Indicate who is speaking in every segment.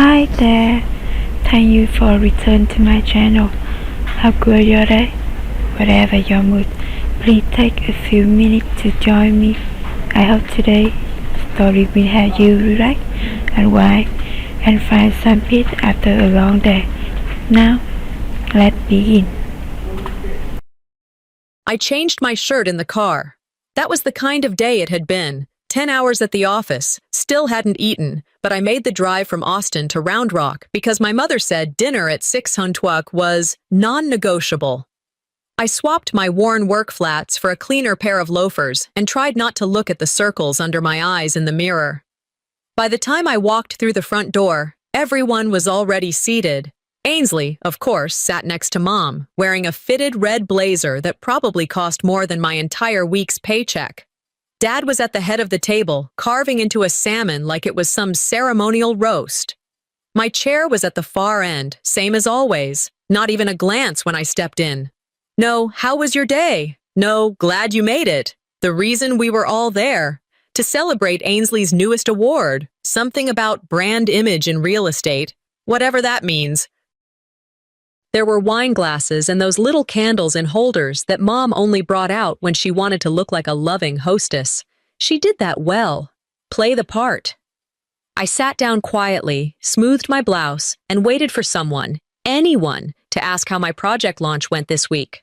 Speaker 1: Hi there, thank you for return to my channel. How good your day? Whatever your mood, please take a few minutes to join me. I hope today's story will help you relax, unwind, and find some peace after a long day. Now, let's begin.
Speaker 2: I changed my shirt in the car. That was the kind of day it had been. 10 hours at the office, still hadn't eaten, but I made the drive from Austin to Round Rock because my mother said dinner at 6 Huntuck was non-negotiable. I swapped my worn work flats for a cleaner pair of loafers and tried not to look at the circles under my eyes in the mirror. By the time I walked through the front door, everyone was already seated. Ainsley, of course, sat next to Mom, wearing a fitted red blazer that probably cost more than my entire week's paycheck. Dad was at the head of the table, carving into a salmon like it was some ceremonial roast. My chair was at the far end, same as always, not even a glance when I stepped in. No, how was your day? No, glad you made it. The reason we were all there. To celebrate Ainsley's newest award, something about brand image in real estate, whatever that means. There were wine glasses and those little candles in holders that Mom only brought out when she wanted to look like a loving hostess. She did that well. Play the part. I sat down quietly, smoothed my blouse, and waited for someone, anyone, to ask how my project launch went this week.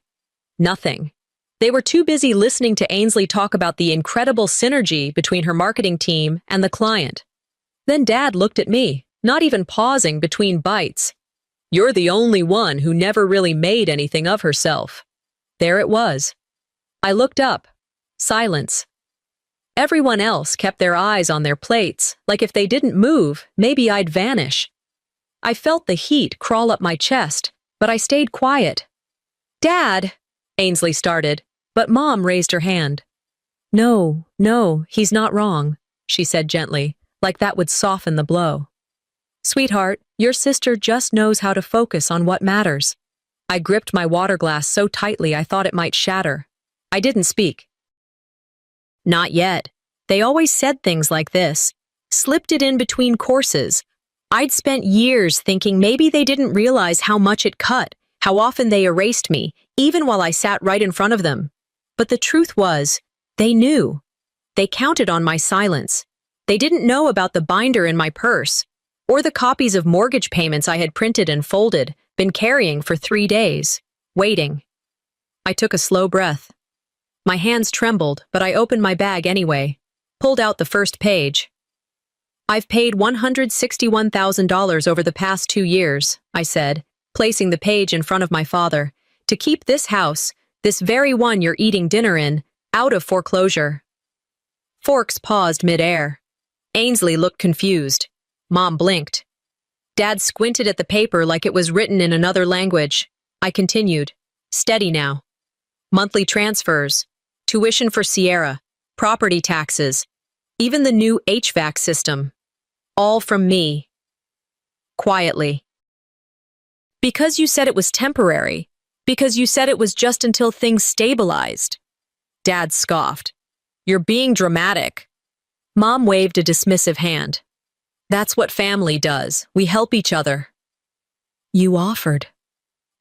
Speaker 2: Nothing. They were too busy listening to Ainsley talk about the incredible synergy between her marketing team and the client. Then Dad looked at me, not even pausing between bites. You're the only one who never really made anything of herself. There it was. I looked up. Silence. Everyone else kept their eyes on their plates, like if they didn't move, maybe I'd vanish. I felt the heat crawl up my chest, but I stayed quiet. Dad, Ainsley started, but Mom raised her hand. No, he's not wrong, she said gently, like that would soften the blow. Sweetheart, your sister just knows how to focus on what matters. I gripped my water glass so tightly I thought it might shatter. I didn't speak. Not yet. They always said things like this. Slipped it in between courses. I'd spent years thinking maybe they didn't realize how much it cut, how often they erased me, even while I sat right in front of them. But the truth was, they knew. They counted on my silence. They didn't know about the binder in my purse, or the copies of mortgage payments I had printed and folded, been carrying for 3 days, waiting. I took a slow breath. My hands trembled, but I opened my bag anyway, pulled out the first page. I've paid $161,000 over the past 2 years, I said, placing the page in front of my father, to keep this house, this very one you're eating dinner in, out of foreclosure. Forks paused mid-air. Ainsley looked confused. Mom blinked. Dad squinted at the paper like it was written in another language. I continued. Steady now. Monthly transfers, tuition for Sierra, property taxes, even the new HVAC system. All from me. Quietly. Because you said it was temporary. Because you said it was just until things stabilized. Dad scoffed. You're being dramatic. Mom waved a dismissive hand. That's what family does. We help each other. You offered,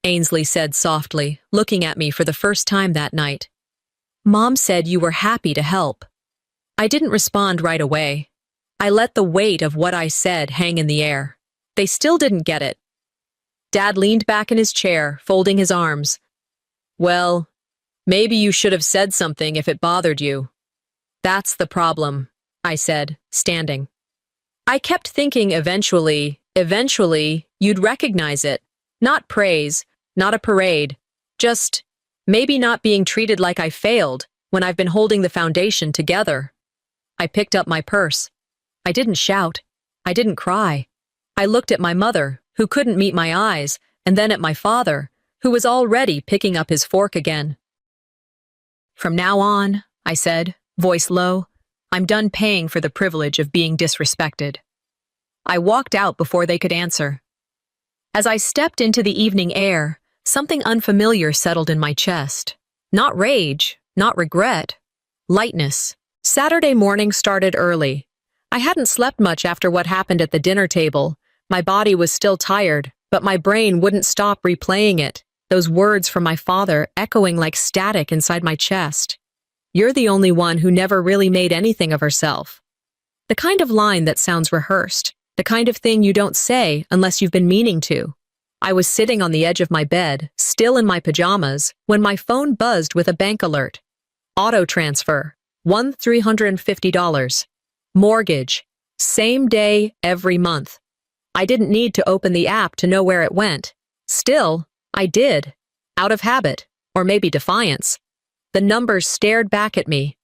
Speaker 2: Ainsley said softly, looking at me for the first time that night. Mom said you were happy to help. I didn't respond right away. I let the weight of what I said hang in the air. They still didn't get it. Dad leaned back in his chair, folding his arms. Well, maybe you should have said something if it bothered you. That's the problem, I said, standing. I kept thinking eventually, you'd recognize it. Not praise, not a parade. Just, maybe not being treated like I failed when I've been holding the foundation together. I picked up my purse. I didn't shout. I didn't cry. I looked at my mother, who couldn't meet my eyes, and then at my father, who was already picking up his fork again. From now on, I said, voice low, I'm done paying for the privilege of being disrespected. I walked out before they could answer. As I stepped into the evening air, something unfamiliar settled in my chest. Not rage, not regret, lightness. Saturday morning started early. I hadn't slept much after what happened at the dinner table, My body was still tired, but my brain wouldn't stop replaying it, those words from my father echoing like static inside my chest. You're the only one who never really made anything of herself. The kind of line that sounds rehearsed, the kind of thing you don't say unless you've been meaning to. I was sitting on the edge of my bed, still in my pajamas, when my phone buzzed with a bank alert. Auto transfer, $1,350. Mortgage, same day, every month. I didn't need to open the app to know where it went. Still, I did. Out of habit, or maybe defiance. The numbers stared back at me.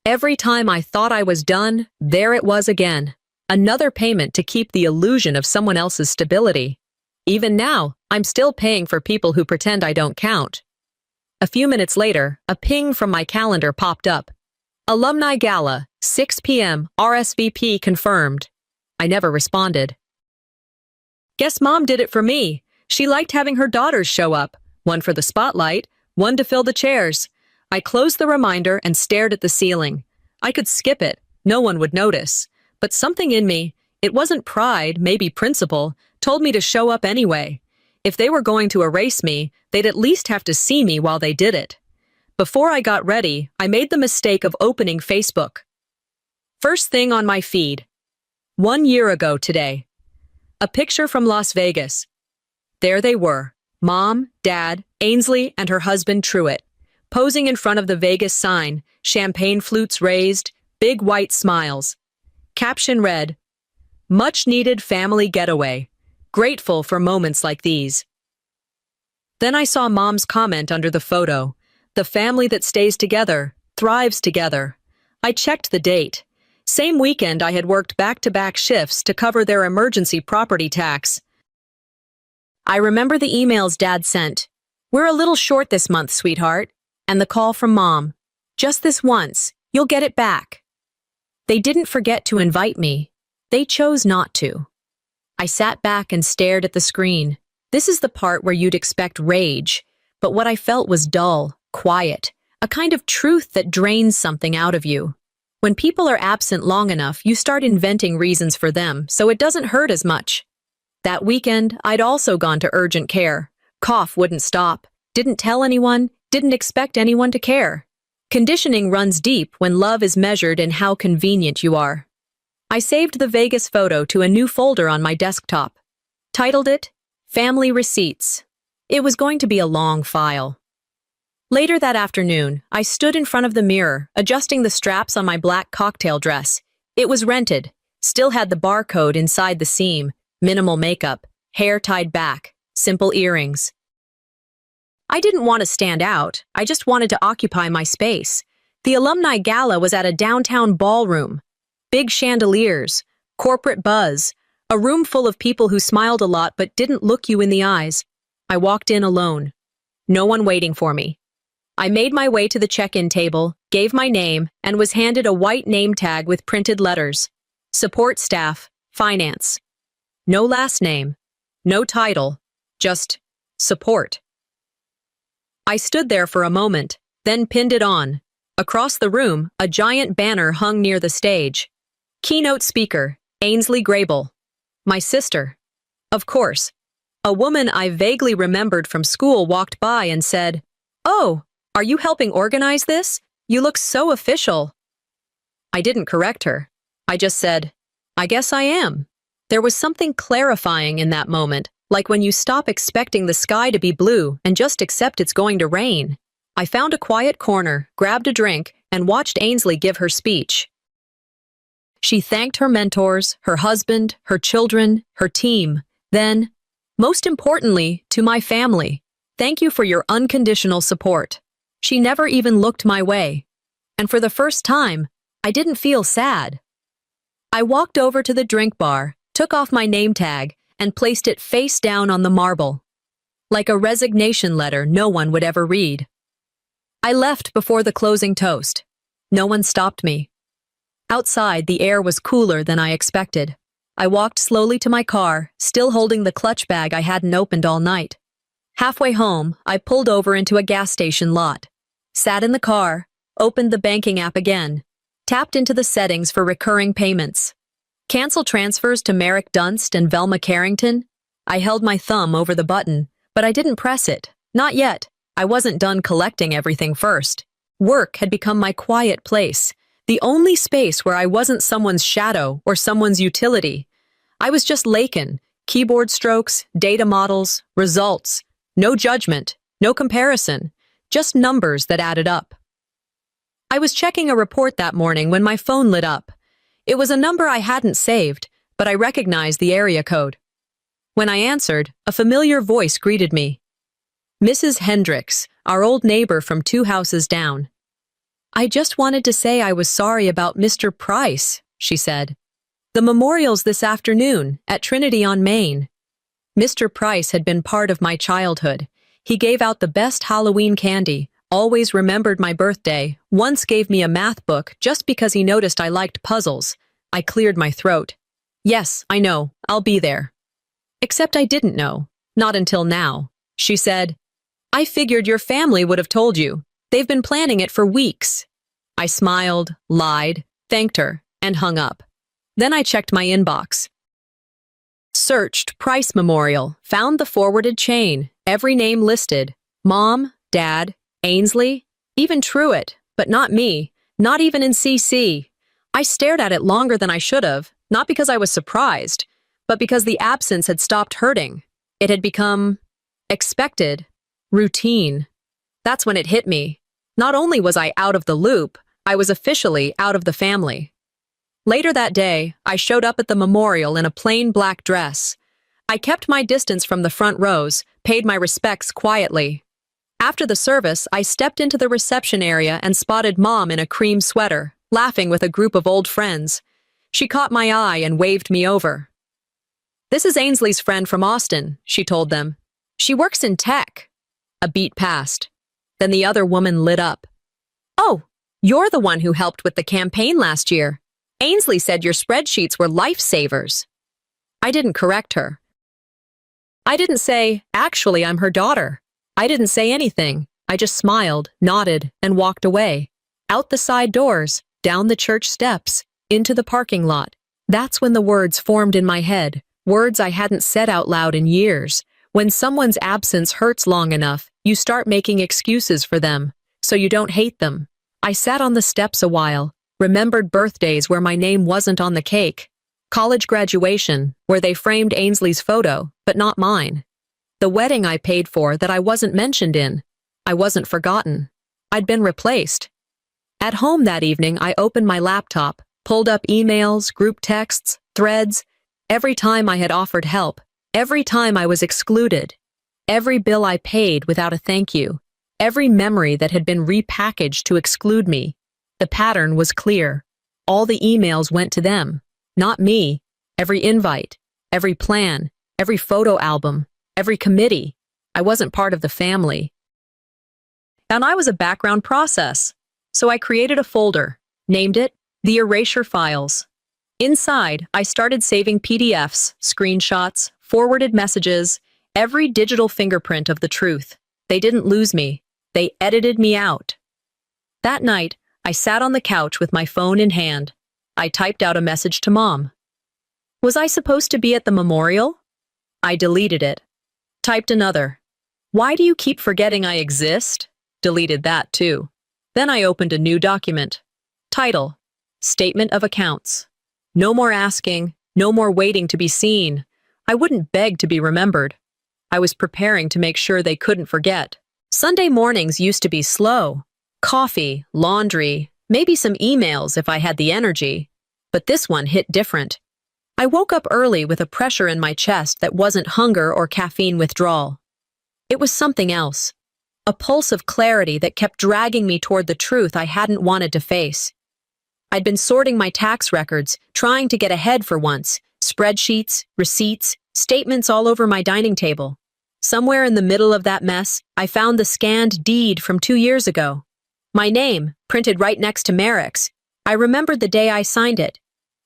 Speaker 2: Every time I thought I was done, there it was again. Another payment to keep the illusion of someone else's stability. Even now, I'm still paying for people who pretend I don't count. A few minutes later, a ping from my calendar popped up. Alumni Gala, 6 p.m., RSVP confirmed. I never responded. Guess Mom did it for me. She liked having her daughters show up, one for the spotlight, one to fill the chairs. I closed the reminder and stared at the ceiling. I could skip it, no one would notice. But something in me, it wasn't pride, maybe principle, told me to show up anyway. If they were going to erase me, they'd at least have to see me while they did it. Before I got ready, I made the mistake of opening Facebook. First thing on my feed. 1 year ago today. A picture from Las Vegas. There they were, Mom, Dad, Ainsley, and her husband Truett, posing in front of the Vegas sign, champagne flutes raised, big white smiles. Caption read, "Much-needed family getaway. Grateful for moments like these." Then I saw Mom's comment under the photo, "The family that stays together, thrives together." I checked the date. Same weekend I had worked back-to-back shifts to cover their emergency property tax. I remember the emails Dad sent. "We're a little short this month, sweetheart." And the call from Mom. "Just this once. You'll get it back." They didn't forget to invite me. They chose not to. I sat back and stared at the screen. This is the part where you'd expect rage, but what I felt was dull, quiet, a kind of truth that drains something out of you. When people are absent long enough, you start inventing reasons for them, so it doesn't hurt as much. That weekend, I'd also gone to urgent care. Cough wouldn't stop. Didn't tell anyone, didn't expect anyone to care. Conditioning runs deep when love is measured in how convenient you are. I saved the Vegas photo to a new folder on my desktop. Titled it, Family Receipts. It was going to be a long file. Later that afternoon, I stood in front of the mirror, adjusting the straps on my black cocktail dress. It was rented, still had the barcode inside the seam, minimal makeup, hair tied back, simple earrings. I didn't want to stand out, I just wanted to occupy my space. The alumni gala was at a downtown ballroom. Big chandeliers, corporate buzz, a room full of people who smiled a lot but didn't look you in the eyes. I walked in alone. No one waiting for me. I made my way to the check-in table, gave my name, and was handed a white name tag with printed letters. Support staff, finance. No last name, no title, just support. I stood there for a moment, then pinned it on. Across the room, a giant banner hung near the stage. Keynote speaker, Ainsley Grable. My sister. Of course. A woman I vaguely remembered from school walked by and said, "Oh, are you helping organize this? You look so official." I didn't correct her. I just said, "I guess I am." There was something clarifying in that moment, like when you stop expecting the sky to be blue and just accept it's going to rain. I found a quiet corner, grabbed a drink, and watched Ainsley give her speech. She thanked her mentors, her husband, her children, her team. Then, most importantly, to my family, thank you for your unconditional support. She never even looked my way. And for the first time, I didn't feel sad. I walked over to the drink bar, took off my name tag, and placed it face down on the marble. Like a resignation letter no one would ever read. I left before the closing toast. No one stopped me. Outside, the air was cooler than I expected. I walked slowly to my car, still holding the clutch bag I hadn't opened all night. Halfway home, I pulled over into a gas station lot. Sat in the car, opened the banking app again, tapped into the settings for recurring payments. Cancel transfers to Merrick Dunst and Velma Carrington? I held my thumb over the button, but I didn't press it. Not yet. I wasn't done collecting everything first. Work had become my quiet place, the only space where I wasn't someone's shadow or someone's utility. I was just Lakin, keyboard strokes, data models, results. No judgment, no comparison, just numbers that added up. I was checking a report that morning when my phone lit up. It was a number I hadn't saved, but I recognized the area code. When I answered, a familiar voice greeted me. Mrs. Hendricks, our old neighbor from 2 houses down. I just wanted to say I was sorry about Mr. Price, she said. The memorial's this afternoon, at Trinity on Main. Mr. Price had been part of my childhood. He gave out the best Halloween candy, always remembered my birthday, once gave me a math book just because he noticed I liked puzzles. I cleared my throat. Yes, I know, I'll be there. Except I didn't know, not until now. She said, I figured your family would have told you. They've been planning it for weeks. I smiled, lied, thanked her, and hung up. Then I checked my inbox. Searched Price Memorial, found the forwarded chain, every name listed. Mom, Dad, Ainsley, even Truitt, but not me, not even in CC. I stared at it longer than I should have, not because I was surprised, but because the absence had stopped hurting. It had become expected, routine. That's when it hit me. Not only was I out of the loop, I was officially out of the family. Later that day, I showed up at the memorial in a plain black dress. I kept my distance from the front rows, paid my respects quietly. After the service, I stepped into the reception area and spotted Mom in a cream sweater, laughing with a group of old friends. She caught my eye and waved me over. This is Ainsley's friend from Austin, she told them. She works in tech. A beat passed. Then the other woman lit up. Oh, you're the one who helped with the campaign last year. Ainsley said your spreadsheets were lifesavers. I didn't correct her. I didn't say, actually, I'm her daughter. I didn't say anything. I just smiled, nodded, and walked away. Out the side doors, down the church steps, into the parking lot. That's when the words formed in my head, words I hadn't said out loud in years. When someone's absence hurts long enough, you start making excuses for them, so you don't hate them. I sat on the steps a while, remembered birthdays where my name wasn't on the cake, college graduation, where they framed Ainsley's photo, but not mine. The wedding I paid for that I wasn't mentioned in. I wasn't forgotten. I'd been replaced. At home that evening, I opened my laptop, pulled up emails, group texts, threads. Every time I had offered help, every time I was excluded, every bill I paid without a thank you, every memory that had been repackaged to exclude me. The pattern was clear. All the emails went to them, not me. Every invite, every plan, every photo album, every committee. I wasn't part of the family. And I was a background process. So I created a folder, named it The Erasure Files. Inside, I started saving PDFs, screenshots, forwarded messages, every digital fingerprint of the truth. They didn't lose me. They edited me out. That night, I sat on the couch with my phone in hand. I typed out a message to Mom. Was I supposed to be at the memorial? I deleted it. Typed another. Why do you keep forgetting I exist? Deleted that too. Then I opened a new document. Title, Statement of Accounts. No more asking, no more waiting to be seen. I wouldn't beg to be remembered. I was preparing to make sure they couldn't forget. Sunday mornings used to be slow. Coffee, laundry, maybe some emails if I had the energy. But this one hit different. I woke up early with a pressure in my chest that wasn't hunger or caffeine withdrawal. It was something else. A pulse of clarity that kept dragging me toward the truth I hadn't wanted to face. I'd been sorting my tax records, trying to get ahead for once. Spreadsheets, receipts, statements all over my dining table. Somewhere in the middle of that mess, I found the scanned deed from 2 years ago. My name, printed right next to Merrick's. I remembered the day I signed it.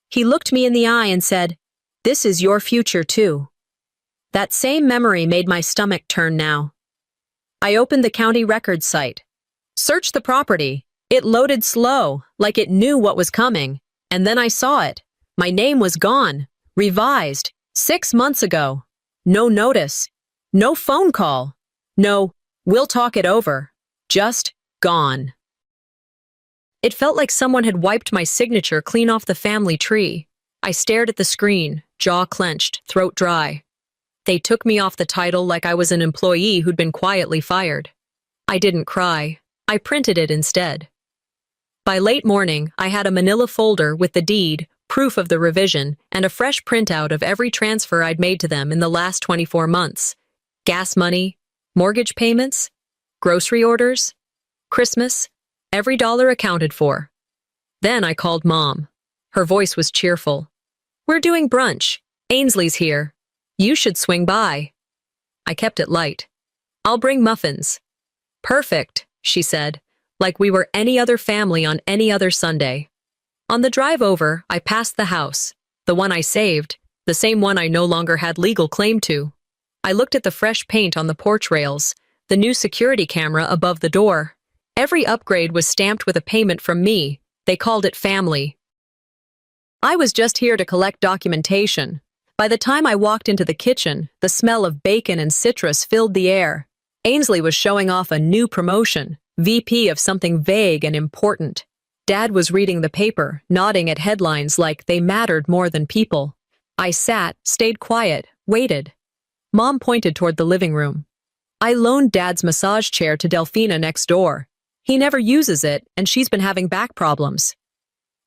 Speaker 2: He looked me in the eye and said, "This is your future too." That same memory made my stomach turn now. I opened the county records site. Searched the property. It loaded slow, like it knew what was coming. And then I saw it. My name was gone, revised, 6 months ago. No notice, no phone call, no, we'll talk it over. Just gone. It felt like someone had wiped my signature clean off the family tree. I stared at the screen, jaw clenched, throat dry. They took me off the title like I was an employee who'd been quietly fired. I didn't cry. I printed it instead. By late morning, I had a manila folder with the deed, proof of the revision, and a fresh printout of every transfer I'd made to them in the last 24 months. Gas money, mortgage payments, grocery orders, Christmas, every dollar accounted for. Then I called Mom. Her voice was cheerful. "We're doing brunch. Ainsley's here. You should swing by." I kept it light. "I'll bring muffins." "Perfect," she said, like we were any other family on any other Sunday. On the drive over, I passed the house, the one I saved, the same one I no longer had legal claim to. I looked at the fresh paint on the porch rails, the new security camera above the door. Every upgrade was stamped with a payment from me. They called it family. I was just here to collect documentation. By the time I walked into the kitchen, the smell of bacon and citrus filled the air. Ainsley was showing off a new promotion, VP of something vague and important. Dad was reading the paper, nodding at headlines like they mattered more than people. I sat, stayed quiet, waited. Mom pointed toward the living room. "I loaned Dad's massage chair to Delphina next door. He never uses it, and she's been having back problems."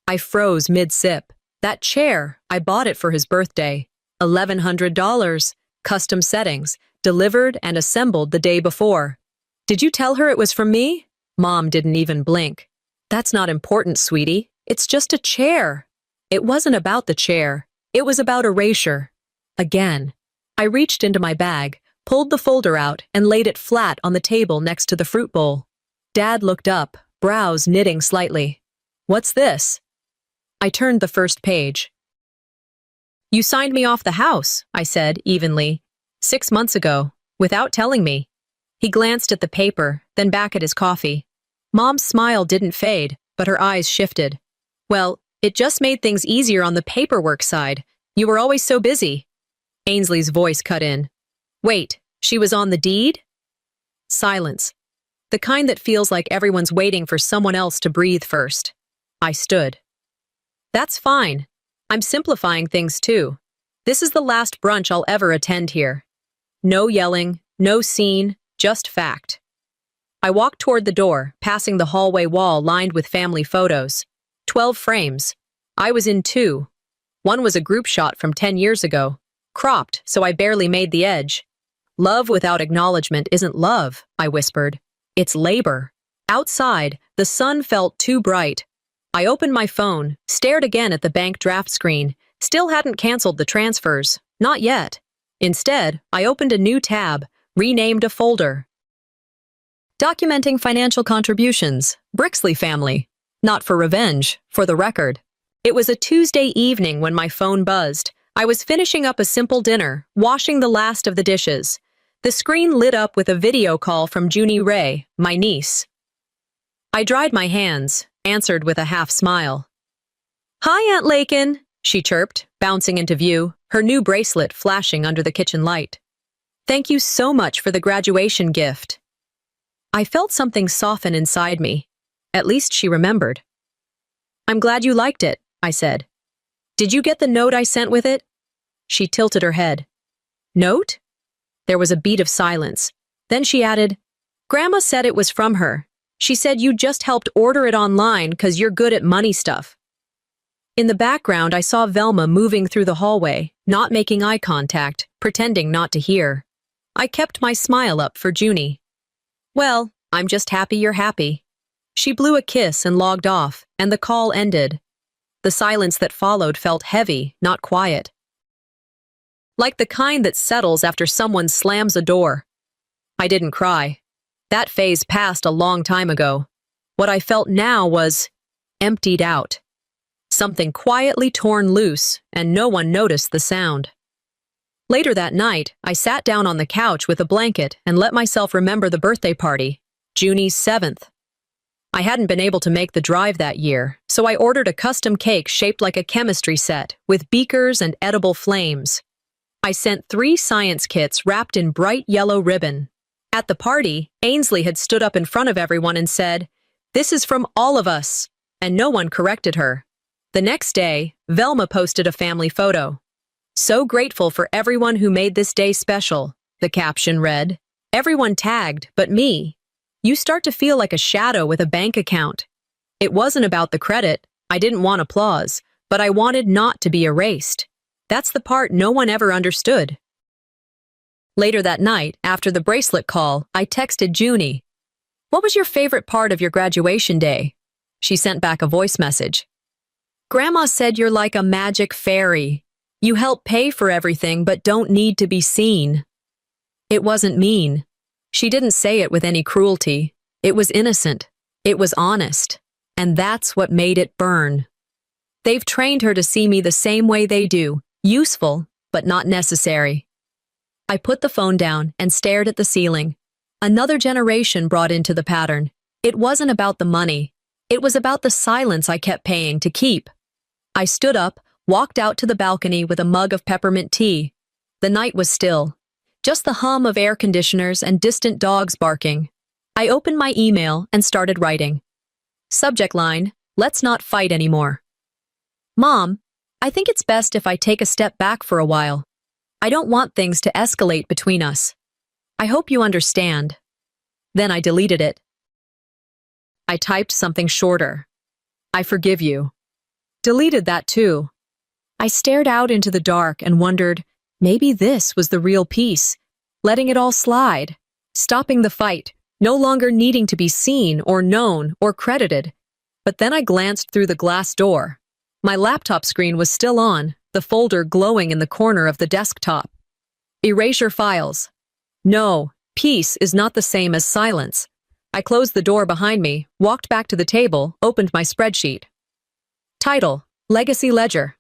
Speaker 2: I froze mid-sip. That chair, I bought it for his birthday. $1,100, custom settings, delivered and assembled the day before. "Did you tell her it was from me?" Mom didn't even blink. "That's not important, sweetie. It's just a chair." It wasn't about the chair. It was about erasure. Again. I reached into my bag, pulled the folder out, and laid it flat on the table next to the fruit bowl. Dad looked up, brows knitting slightly. "What's this?" I turned the first page. "You signed me off the house," I said evenly, 6 months ago, without telling me. He glanced at the paper, then back at his coffee. Mom's smile didn't fade, but her eyes shifted. "Well, it just made things easier on the paperwork side. You were always so busy." Ainsley's voice cut in. "Wait, she was on the deed?" Silence. The kind that feels like everyone's waiting for someone else to breathe first. I stood. "That's fine. I'm simplifying things too. This is the last brunch I'll ever attend here. No yelling, no scene, just fact." I walked toward the door, passing the hallway wall lined with family photos. 12 frames. I was in 2. One was a group shot from 10 years ago, cropped so I barely made the edge. "Love without acknowledgement isn't love," I whispered. "It's labor." Outside, the sun felt too bright. I opened my phone, stared again at the bank draft screen, still hadn't canceled the transfers. Not yet. Instead, I opened a new tab, renamed a folder. Documenting financial contributions, Brixley family. Not for revenge, for the record. It was a Tuesday evening when my phone buzzed. I was finishing up a simple dinner, washing the last of the dishes. The screen lit up with a video call from Junie Ray, my niece. I dried my hands, answered with a half smile. "Hi, Aunt Lakin," she chirped, bouncing into view, her new bracelet flashing under the kitchen light. "Thank you so much for the graduation gift." I felt something soften inside me. At least she remembered. "I'm glad you liked it," I said. "Did you get the note I sent with it?" She tilted her head. "Note?" There was a beat of silence. Then she added, "Grandma said it was from her. She said you just helped order it online 'cause you're good at money stuff." In the background, I saw Velma moving through the hallway, not making eye contact, pretending not to hear. I kept my smile up for Junie. "Well, I'm just happy you're happy." She blew a kiss and logged off, and the call ended. The silence that followed felt heavy, not quiet. Like the kind that settles after someone slams a door. I didn't cry. That phase passed a long time ago. What I felt now was emptied out. Something quietly torn loose, and no one noticed the sound. Later that night, I sat down on the couch with a blanket and let myself remember the birthday party, Junie's 7th. I hadn't been able to make the drive that year, so I ordered a custom cake shaped like a chemistry set, with beakers and edible flames. I sent 3 science kits wrapped in bright yellow ribbon. At the party, Ainsley had stood up in front of everyone and said, "This is from all of us," and no one corrected her. The next day, Velma posted a family photo. "So grateful for everyone who made this day special," the caption read. "Everyone tagged, but me." You start to feel like a shadow with a bank account. It wasn't about the credit. I didn't want applause, but I wanted not to be erased. That's the part no one ever understood. Later that night, after the bracelet call, I texted Junie. "What was your favorite part of your graduation day?" She sent back a voice message. "Grandma said you're like a magic fairy. You help pay for everything but don't need to be seen." It wasn't mean. She didn't say it with any cruelty. It was innocent. It was honest. And that's what made it burn. They've trained her to see me the same way they do, useful, but not necessary. I put the phone down and stared at the ceiling. Another generation brought into the pattern. It wasn't about the money. It was about the silence I kept paying to keep. I stood up, walked out to the balcony with a mug of peppermint tea. The night was still. Just the hum of air conditioners and distant dogs barking. I opened my email and started writing. Subject line, "Let's not fight anymore." "Mom, I think it's best if I take a step back for a while. I don't want things to escalate between us. I hope you understand." Then I deleted it. I typed something shorter. "I forgive you." Deleted that too. I stared out into the dark and wondered, maybe this was the real peace, letting it all slide, stopping the fight, no longer needing to be seen or known or credited. But then I glanced through the glass door. My laptop screen was still on, the folder glowing in the corner of the desktop. Erasure files. No, peace is not the same as silence. I closed the door behind me, walked back to the table, opened my spreadsheet. Title, Legacy Ledger.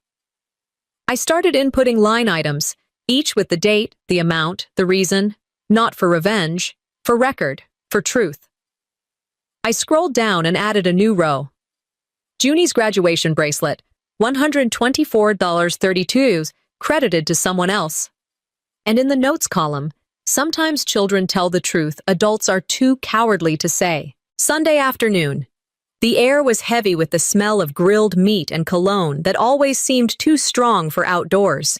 Speaker 2: I started inputting line items, each with the date, the amount, the reason, not for revenge, for record, for truth. I scrolled down and added a new row. Junie's graduation bracelet, $124.32, credited to someone else. And in the notes column, sometimes children tell the truth adults are too cowardly to say. Sunday afternoon. The air was heavy with the smell of grilled meat and cologne that always seemed too strong for outdoors.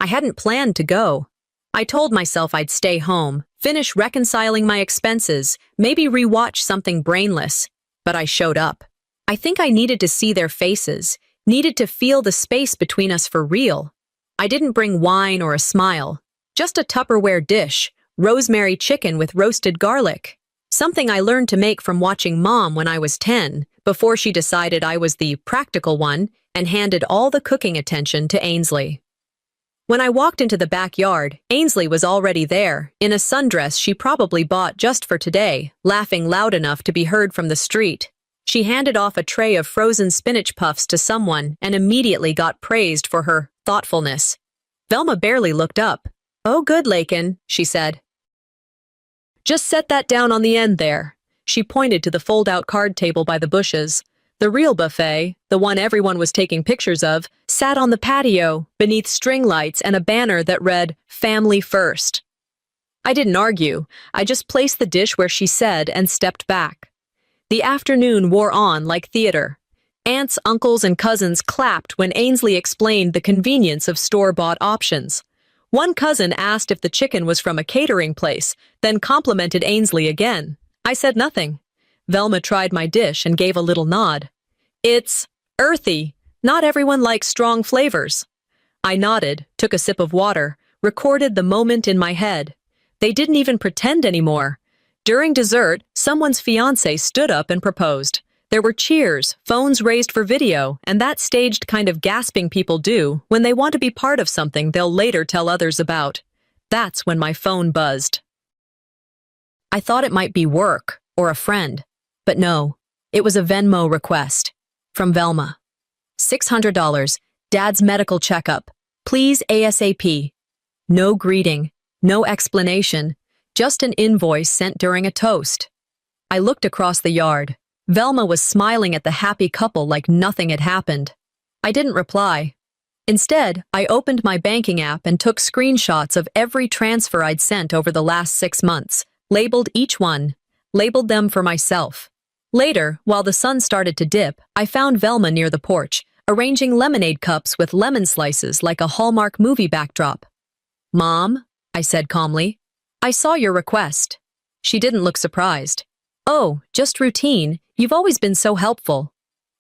Speaker 2: I hadn't planned to go. I told myself I'd stay home, finish reconciling my expenses, maybe rewatch something brainless. But I showed up. I think I needed to see their faces, needed to feel the space between us for real. I didn't bring wine or a smile, just a Tupperware dish, rosemary chicken with roasted garlic. Something I learned to make from watching Mom when I was 10, before she decided I was the practical one and handed all the cooking attention to Ainsley. When I walked into the backyard, Ainsley was already there, in a sundress she probably bought just for today, laughing loud enough to be heard from the street. She handed off a tray of frozen spinach puffs to someone and immediately got praised for her thoughtfulness. Velma barely looked up. "Oh, good, Lakin," she said. "Just set that down on the end there." She pointed to the fold-out card table by the bushes. The real buffet, the one everyone was taking pictures of, sat on the patio, beneath string lights and a banner that read, "Family First." I didn't argue. I just placed the dish where she said and stepped back. The afternoon wore on like theater. Aunts, uncles, and cousins clapped when Ainsley explained the convenience of store-bought options. One cousin asked if the chicken was from a catering place, then complimented Ainsley again. I said nothing. Velma tried my dish and gave a little nod. "It's earthy. Not everyone likes strong flavors." I nodded, took a sip of water, recorded the moment in my head. They didn't even pretend anymore. During dessert, someone's fiancé stood up and proposed. There were cheers, phones raised for video, and that staged kind of gasping people do when they want to be part of something they'll later tell others about. That's when my phone buzzed. I thought it might be work or a friend, but no, it was a Venmo request from Velma. $600, Dad's medical checkup. Please ASAP. No greeting, no explanation, just an invoice sent during a toast. I looked across the yard. Velma was smiling at the happy couple like nothing had happened. I didn't reply. Instead, I opened my banking app and took screenshots of every transfer I'd sent over the last 6 months, labeled each one, labeled them for myself. Later, while the sun started to dip, I found Velma near the porch, arranging lemonade cups with lemon slices like a Hallmark movie backdrop. "Mom," I said calmly, "I saw your request." She didn't look surprised. "Oh, just routine. You've always been so helpful."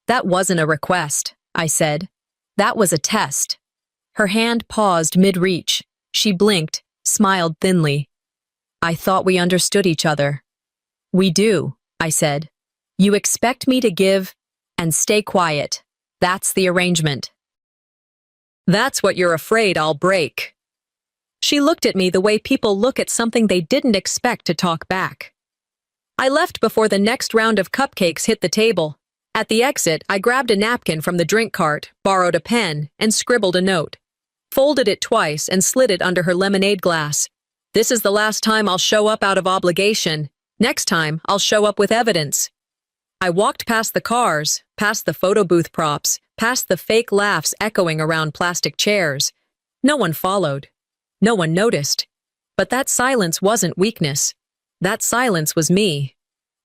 Speaker 2: "That wasn't a request," I said. "That was a test." Her hand paused mid-reach. She blinked, smiled thinly. "I thought we understood each other." "We do," I said. "You expect me to give and stay quiet. That's the arrangement." "That's what you're afraid I'll break." She looked at me the way people look at something they didn't expect to talk back. I left before the next round of cupcakes hit the table. At the exit, I grabbed a napkin from the drink cart, borrowed a pen, and scribbled a note. Folded it twice and slid it under her lemonade glass. "This is the last time I'll show up out of obligation. Next time, I'll show up with evidence." I walked past the cars, past the photo booth props, past the fake laughs echoing around plastic chairs. No one followed. No one noticed. But that silence wasn't weakness. That silence was me,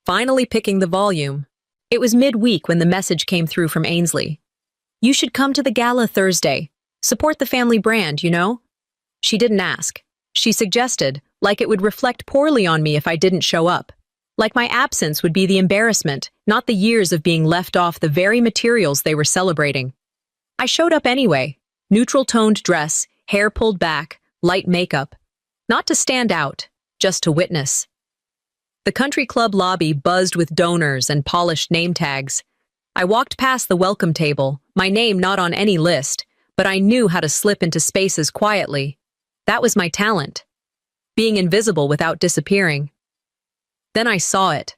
Speaker 2: finally picking the volume. It was midweek when the message came through from Ainsley. "You should come to the gala Thursday. Support the family brand, you know?" She didn't ask. She suggested, like it would reflect poorly on me if I didn't show up. Like my absence would be the embarrassment, not the years of being left off the very materials they were celebrating. I showed up anyway. Neutral-toned dress, hair pulled back, light makeup. Not to stand out, just to witness. The country club lobby buzzed with donors and polished name tags. I walked past the welcome table, my name not on any list, but I knew how to slip into spaces quietly. That was my talent. Being invisible without disappearing. Then I saw it.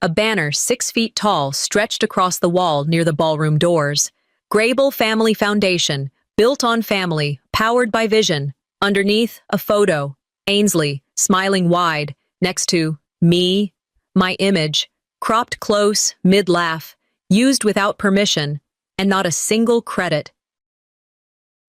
Speaker 2: A banner 6 feet tall stretched across the wall near the ballroom doors. Grable Family Foundation, built on family, powered by vision. Underneath, a photo. Ainsley, smiling wide, next to me, my image, cropped close, mid-laugh, used without permission, and not a single credit.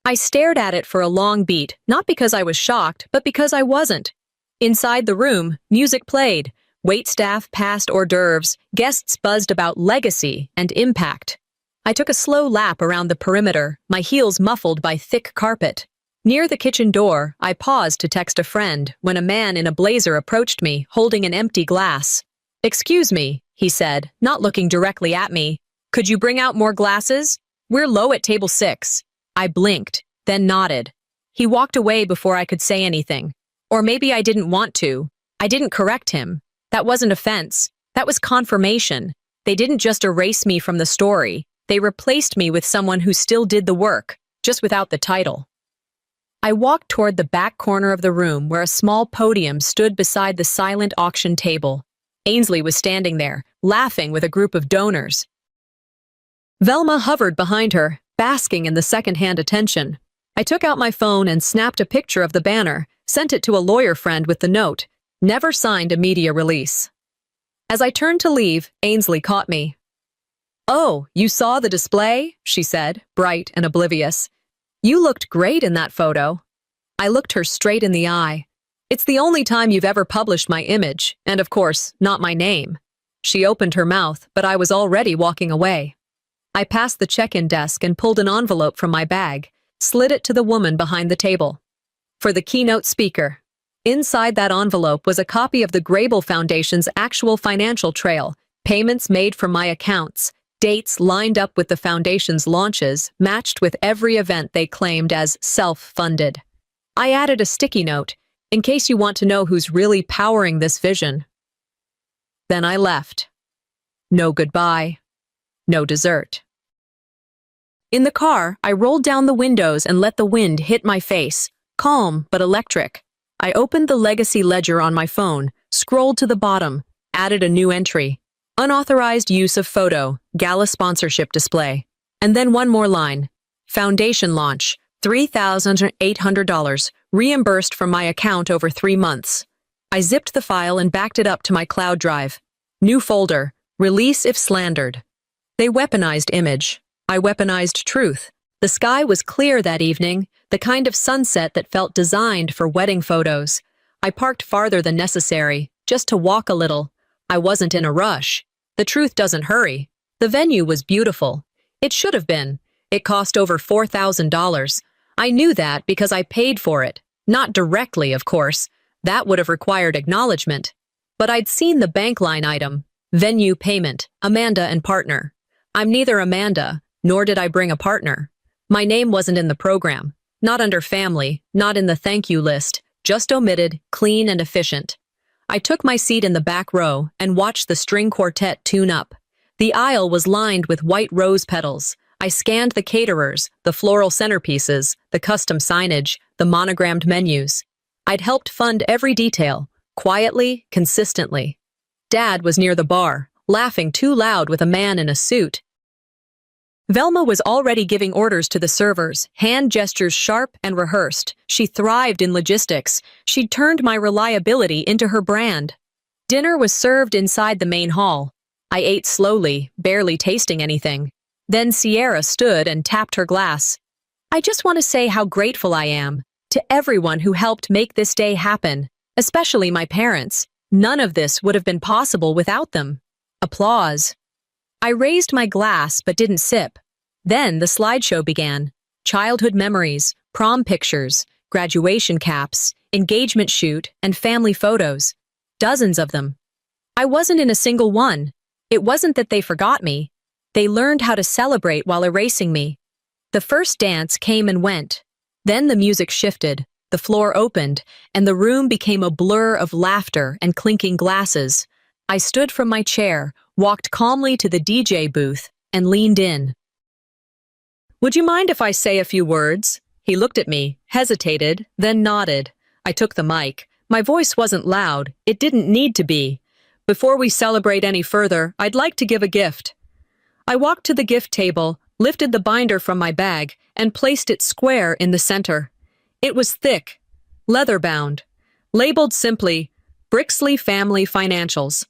Speaker 2: I stared at it for a long beat, not because I was shocked, but because I wasn't. Inside the room, music played. Waitstaff passed hors d'oeuvres, guests buzzed about legacy and impact. I took a slow lap around the perimeter, my heels muffled by thick carpet. Near the kitchen door, I paused to text a friend when a man in a blazer approached me, holding an empty glass. "Excuse me," he said, not looking directly at me. "Could you bring out more glasses? We're low at table 6. I blinked, then nodded. He walked away before I could say anything. Or maybe I didn't want to. I didn't correct him. That wasn't offense. That was confirmation. They didn't just erase me from the story. They replaced me with someone who still did the work, just without the title. I walked toward the back corner of the room where a small podium stood beside the silent auction table. Ainsley was standing there, laughing with a group of donors. Velma hovered behind her, basking in the second-hand attention. I took out my phone and snapped a picture of the banner, sent it to a lawyer friend with the note, "Never signed a media release." As I turned to leave, Ainsley caught me. "Oh, you saw the display?" she said, bright and oblivious. "You looked great in that photo." I looked her straight in the eye. "It's the only time you've ever published my image, and of course, not my name." She opened her mouth, but I was already walking away. I passed the check-in desk and pulled an envelope from my bag, slid it to the woman behind the table. For the keynote speaker. Inside that envelope was a copy of the Grable Foundation's actual financial trail, payments made from my accounts, dates lined up with the foundation's launches, matched with every event they claimed as self-funded. I added a sticky note, in case you want to know who's really powering this vision. Then I left. No goodbye. No dessert. In the car, I rolled down the windows and let the wind hit my face, calm but electric. I opened the legacy ledger on my phone, scrolled to the bottom, added a new entry. Unauthorized use of photo, gala sponsorship display. And then one more line. Foundation launch, $3,800, reimbursed from my account over 3 months. I zipped the file and backed it up to my cloud drive. New folder, Release if slandered. They weaponized image. I weaponized truth. The sky was clear that evening, the kind of sunset that felt designed for wedding photos. I parked farther than necessary, just to walk a little. I wasn't in a rush. The truth doesn't hurry. The venue was beautiful. It should have been. It cost over $4,000. I knew that because I paid for it. Not directly, of course. That would have required acknowledgement. But I'd seen the bank line item. Venue payment, Amanda and partner. I'm neither Amanda, nor did I bring a partner. My name wasn't in the program. Not under family, not in the thank you list. Just omitted, clean and efficient. I took my seat in the back row and watched the string quartet tune up. The aisle was lined with white rose petals. I scanned the caterers, the floral centerpieces, the custom signage, the monogrammed menus. I'd helped fund every detail, quietly, consistently. Dad was near the bar, laughing too loud with a man in a suit. Velma was already giving orders to the servers, hand gestures sharp and rehearsed. She thrived in logistics. She'd turned my reliability into her brand. Dinner was served inside the main hall. I ate slowly, barely tasting anything. Then Sierra stood and tapped her glass. I just want to say how grateful I am to everyone who helped make this day happen, especially my parents. None of this would have been possible without them. Applause. I raised my glass but didn't sip. Then the slideshow began. Childhood memories, prom pictures, graduation caps, engagement shoot, and family photos. Dozens of them. I wasn't in a single one. It wasn't that they forgot me. They learned how to celebrate while erasing me. The first dance came and went. Then the music shifted, the floor opened, and the room became a blur of laughter and clinking glasses. I stood from my chair, walked calmly to the DJ booth, and leaned in. Would you mind if I say a few words? He looked at me, hesitated, then nodded. I took the mic. My voice wasn't loud. It didn't need to be. Before we celebrate any further, I'd like to give a gift. I walked to the gift table, lifted the binder from my bag, and placed it square in the center. It was thick, leather-bound, labeled simply, Brixley Family Financials.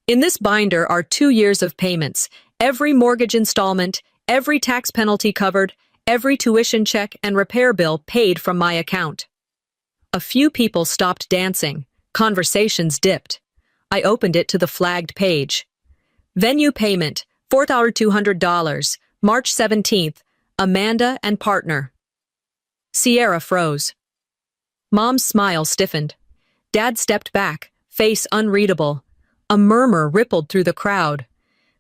Speaker 2: In this binder are 2 years of payments, every mortgage installment, every tax penalty covered, every tuition check and repair bill paid from my account. A few people stopped dancing. Conversations dipped. I opened it to the flagged page. Venue payment, $4,200, March 17th, Amanda and partner. Sierra froze. Mom's smile stiffened. Dad stepped back, face unreadable. A murmur rippled through the crowd.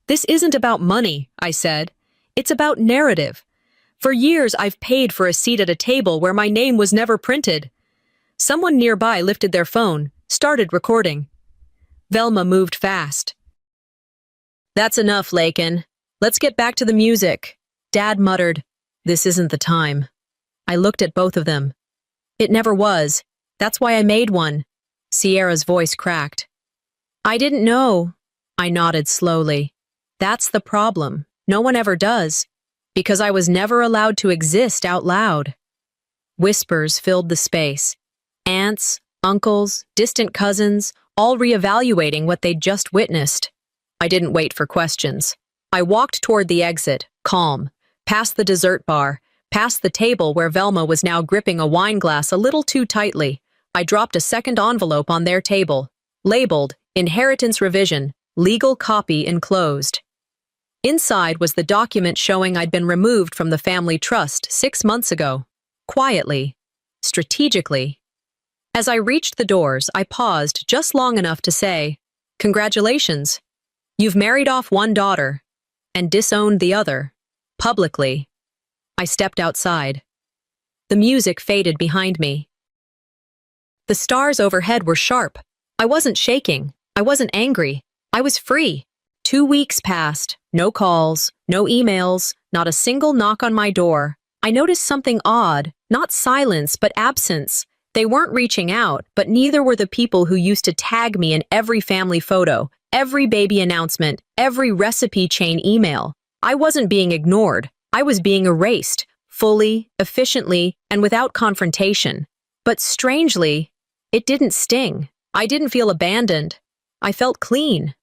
Speaker 2: This isn't about money, I said. It's about narrative. For years, I've paid for a seat at a table where my name was never printed. Someone nearby lifted their phone, started recording. Velma moved fast. That's enough, Lakin. Let's get back to the music. Dad muttered, This isn't the time. I looked at both of them. It never was. That's why I made one. Sierra's voice cracked. I didn't know. I nodded slowly. That's the problem. No one ever does. Because I was never allowed to exist out loud. Whispers filled the space. Aunts, uncles, distant cousins, all reevaluating what they'd just witnessed. I didn't wait for questions. I walked toward the exit, calm, past the dessert bar, past the table where Velma was now gripping a wine glass a little too tightly. I dropped a second envelope on their table, labeled Inheritance Revision, Legal Copy Enclosed. Inside was the document showing I'd been removed from the family trust 6 months ago. Quietly, strategically. As I reached the doors, I paused just long enough to say, Congratulations. You've married off one daughter and disowned the other, publicly. I stepped outside. The music faded behind me. The stars overhead were sharp. I wasn't shaking. I wasn't angry. I was free. 2 weeks passed. No calls, no emails, not a single knock on my door. I noticed something odd, not silence, but absence. They weren't reaching out, but neither were the people who used to tag me in every family photo, every baby announcement, every recipe chain email. I wasn't being ignored. I was being erased, fully, efficiently, and without confrontation. But strangely, it didn't sting. I didn't feel abandoned. I felt clean.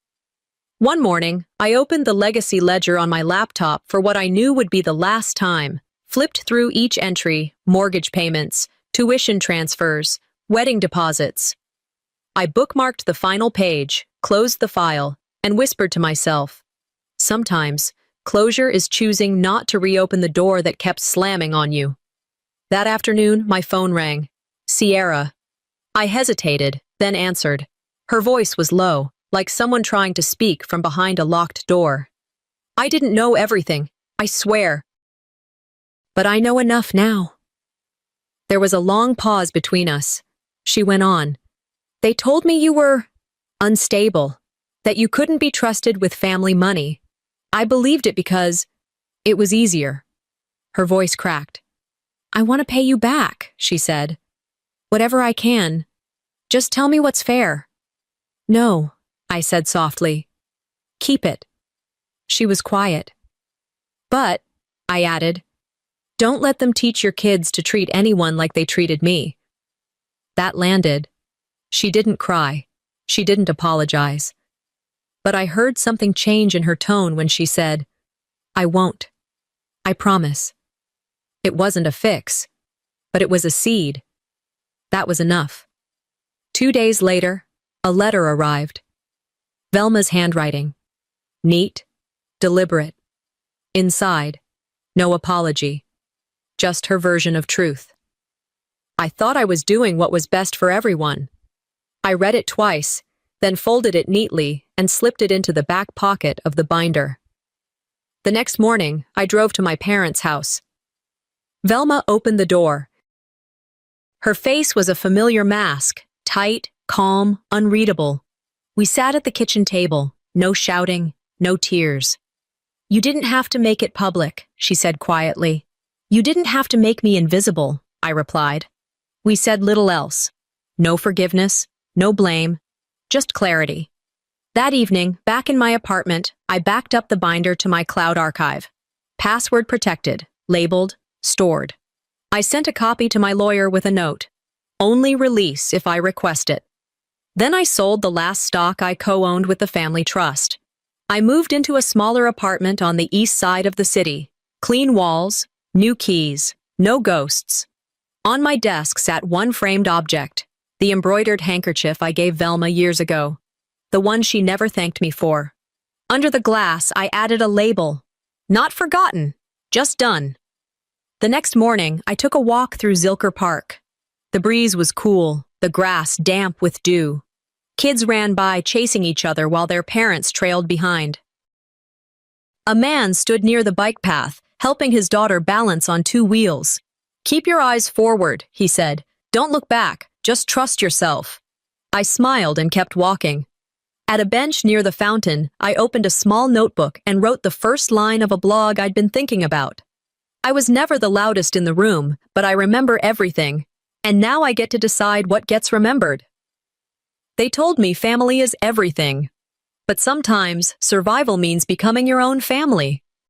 Speaker 2: One morning, I opened the legacy ledger on my laptop for what I knew would be the last time, flipped through each entry, mortgage payments, tuition transfers, wedding deposits. I bookmarked the final page, closed the file, and whispered to myself, sometimes, closure is choosing not to reopen the door that kept slamming on you. That afternoon, my phone rang. Sierra. I hesitated, then answered. Her voice was low, like someone trying to speak from behind a locked door. I didn't know everything, I swear. But I know enough now. There was a long pause between us. She went on. They told me you were unstable, that you couldn't be trusted with family money. I believed it because it was easier. Her voice cracked. I want to pay you back, she said. Whatever I can. Just tell me what's fair. No, I said softly. Keep it. She was quiet. But, I added, don't let them teach your kids to treat anyone like they treated me. That landed. She didn't cry. She didn't apologize. But I heard something change in her tone when she said, I won't. I promise. It wasn't a fix, but it was a seed. That was enough. 2 days later, a letter arrived. Velma's handwriting. Neat, deliberate. Inside, no apology. Just her version of truth. I thought I was doing what was best for everyone. I read it twice, then folded it neatly and slipped it into the back pocket of the binder. The next morning, I drove to my parents' house. Velma opened the door. Her face was a familiar mask, tight, calm, unreadable. We sat at the kitchen table, no shouting, no tears. You didn't have to make it public, she said quietly. You didn't have to make me invisible, I replied. We said little else. No forgiveness, no blame, just clarity. That evening, back in my apartment, I backed up the binder to my cloud archive. Password protected, labeled, stored. I sent a copy to my lawyer with a note. Only release if I request it. Then I sold the last stock I co-owned with the family trust. I moved into a smaller apartment on the east side of the city. Clean walls, new keys, no ghosts. On my desk sat one framed object, the embroidered handkerchief I gave Velma years ago, the one she never thanked me for. Under the glass, I added a label. Not forgotten, just done. The next morning, I took a walk through Zilker Park. The breeze was cool, the grass damp with dew. Kids ran by chasing each other while their parents trailed behind. A man stood near the bike path, helping his daughter balance on 2 wheels. Keep your eyes forward, he said. Don't look back, just trust yourself. I smiled and kept walking. At a bench near the fountain, I opened a small notebook and wrote the first line of a blog I'd been thinking about. I was never the loudest in the room, but I remember everything, and now I get to decide what gets remembered. They told me family is everything, but sometimes survival means becoming your own family.